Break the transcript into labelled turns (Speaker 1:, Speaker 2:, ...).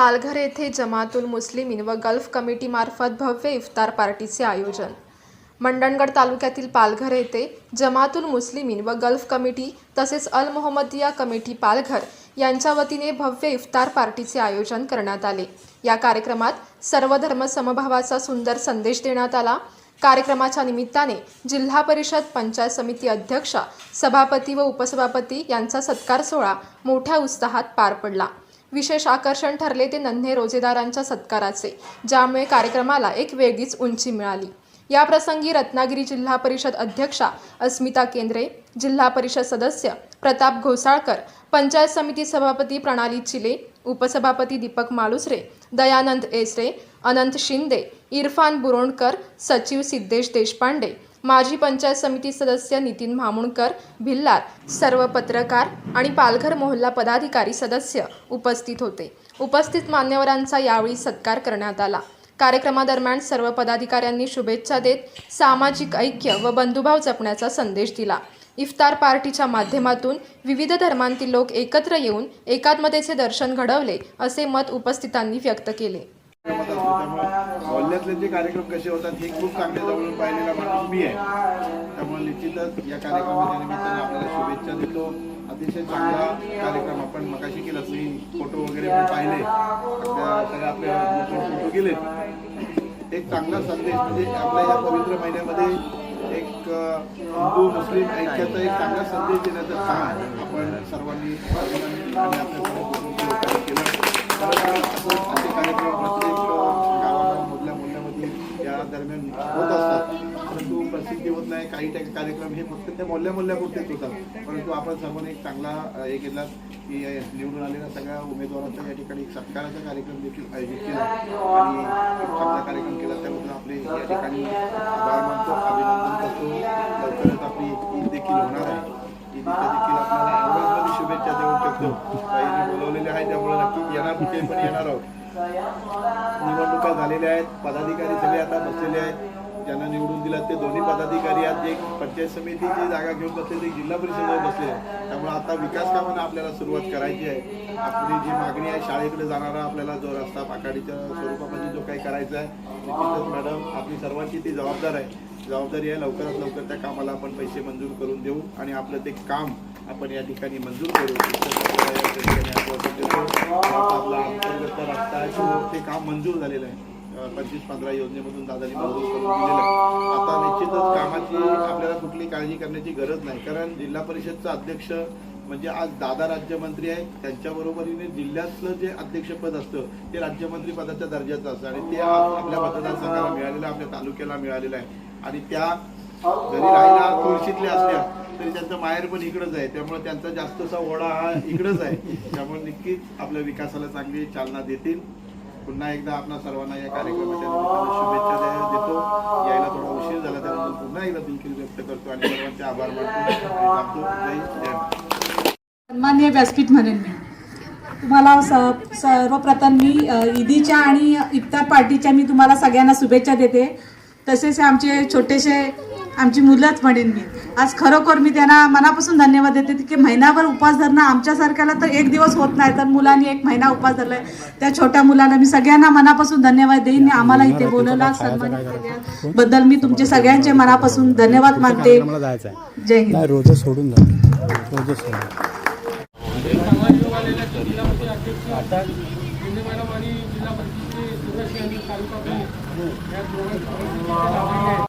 Speaker 1: पालघर येथे जमातुल मुस्लिमीन व gulf committee मार्फत भव्य इफ्तार पार्टीचे आयोजन। मंडणगड तालुक्यातील पालघर येथे जमातुल मुस्लिमीन व गल्फ कमिटी तसेच अल मोहम्मदिया कमिटी पालघर यांच्या वतीने भव्य इफ्तार पार्टीचे आयोजन करण्यात आले। या कार्यक्रमात सर्व धर्म समभावाचा सुंदर संदेश देण्यात आला। कार्यक्रमाच्या निमित्ताने जिल्हा परिषद पंचायत समिती अध्यक्षा, सभापती व उपसभापती यांचा सत्कार सोहळा मोठ्या उत्साहात पार पडला। विशेष आकर्षण ठरले ते नन्हे रोजेदारांच्या सत्काराचे, ज्यामुळे कार्यक्रमाला एक वेगळीच उंची मिळाली। या प्रसंगी रत्नागिरी जिल्हा परिषद अध्यक्षा अस्मिता केंद्रे, जिल्हा परिषद सदस्य प्रताप घोसाळकर, पंचायत समिती सभापती प्रणाली चिले, उपसभापती दीपक मालुसरे, दयानंद एसरे, अनंत शिंदे, इरफान बुरोणकर, सचिव सिद्धेश देशपांडे, माजी पंचायत समिती सदस्य नितीन भामुणकर, भिल्लार, सर्व पत्रकार आणि पालघर मोहल्ला पदाधिकारी सदस्य उपस्थित होते। उपस्थित मान्यवरांचा यावेळी सत्कार करण्यात आला। कार्यक्रमादरम्यान सर्व पदाधिकाऱ्यांनी शुभेच्छा देत सामाजिक ऐक्य व बंधुभाव जपण्याचा संदेश दिला। इफ्तार पार्टीच्या माध्यमातून विविध धर्मांतील लोक एकत्र येऊन एकात्मतेचे दर्शन घडवले, असे मत उपस्थितांनी व्यक्त केले।
Speaker 2: मोहल्ल्यातले जे कार्यक्रम कसे होतात हे खूप चांगल्या जवळून पाहिलेला माणूस मी आहे। त्यामुळे निश्चितच या कार्यक्रमाच्या निमित्ताने आपल्याला शुभेच्छा देतो। अतिशय चांगला कार्यक्रम आपण मगाशी केला, तुम्ही फोटो वगैरे पण पाहिले, सगळे आपले फोटो गेले। एक चांगला संदेश म्हणजे आपल्या या पवित्र महिन्यामध्ये एक हिंदू मुस्लिम ऐक्याचा एक चांगला संदेश देण्याचं काम आपण सर्वांनी केलं। असे कार्यक्रम प्रत्येक गावामध्ये मोहल्ल्यामध्ये या दरम्यान होत असतात, परंतु प्रसिद्धी होत नाही। काही कार्यक्रम हे फक्त त्या मोहल्ल्यापुरतेच होतात, परंतु आपण सर्वांनी एक चांगला हे केला की निवडून आलेल्या सगळ्या उमेदवारांचा या ठिकाणी एक सत्काराचा कार्यक्रम देखील आयोजित केला आणि खूप चांगला कार्यक्रम केला। त्याबद्दल आपले या ठिकाणी आभार मानतो, अभिनंदन करतो। लवकरच आपली ईद देखील होणार आहे। ईदच्या देखील आपल्याला ॲडव्हान्समध्ये शुभेच्छा देऊ शकतो। काही बोलवलेले आहे त्यामुळे नक्की येणार, कुठे पण येणार आहोत। निवडणुका झालेल्या आहेत, पदाधिकारी सगळे आता बसलेले आहेत। ज्यांना निवडून दिला ते दोन्ही पदाधिकारी आहेत, जे पंचायत समितीची जागा घेऊन बसले ते जिल्हा परिषदेवर बसले आहेत। त्यामुळे आता विकास कामांना आपल्याला सुरुवात करायची आहे। आपली जी मागणी आहे, शाळेकडे जाणारा आपल्याला जो रस्ता पाकाडीच्या स्वरूपामध्ये जो काही करायचा आहे, निश्चितच मॅडम आपली सर्वांची ती जबाबदारी आहे। लवकरात लवकर त्या कामाला आपण पैसे मंजूर करून देऊ आणि आपलं ते काम आपण या ठिकाणी मंजूर करू। आपला अंतर्गत रस्ता आहे ते काम मंजूर झालेलं आहे। 25-15 योजनेमधून दादानी मंजूर करून दिलेलं आहे। आता निश्चितच कामाची आपल्याला कुठली काळजी करण्याची गरज नाही, कारण जिल्हा परिषदचा अध्यक्ष म्हणजे आज दादा राज्यमंत्री आहेत, त्यांच्याबरोबरीने जिल्ह्यातलं जे अध्यक्षपद असतं ते राज्यमंत्री पदाच्या दर्जाचं असतं आणि ते आपल्या मतदारसंघाला मिळालेलं, आपल्या तालुक्याला मिळालेलं आहे। आणि त्या जरी राहिला तुळशीतल्या असल्या तरी त्यांचं माहेर पण इकडंच आहे, त्यामुळे त्यांचा जास्तचा ओढा हा इकडंच आहे। त्यामुळे नक्कीच आपल्या विकासाला चांगली चालना देतील। पुन्हा एकदा आपल्या सर्वांना या कार्यक्रमाच्या निमित्ताने शुभेच्छा देतो। यायला थोडा उशीर झाला त्याबद्दल पुन्हा एकदा दिलगिरी व्यक्त करतो आणि सर्वांचे आभार मानतो। जय जय।
Speaker 3: सन्माननीय व्यासपीठ म्हणेन मी तुम्हाला सर्वप्रथम मी ईदीच्या आणि इफ्तार पार्टीच्या मी तुम्हाला सगळ्यांना शुभेच्छा देते। तसेच आमचे छोटेसे आमची मुलंच म्हणेन मी आज खरोखर मी त्यांना मनापासून धन्यवाद देते की महिनाभर उपवास धरणं आमच्यासारख्याला तर एक दिवस होत नाही, तर मुलांनी 1 महिना उपवास धरलाय। त्या छोट्या मुलांना मी सगळ्यांना मनापासून धन्यवाद देईन। आम्हाला इथे बोलवला, सन्मानित केल्याबद्दल मी तुमचे सगळ्यांचे मनापासून धन्यवाद मानते। जय हिंद।
Speaker 4: रोज सोडून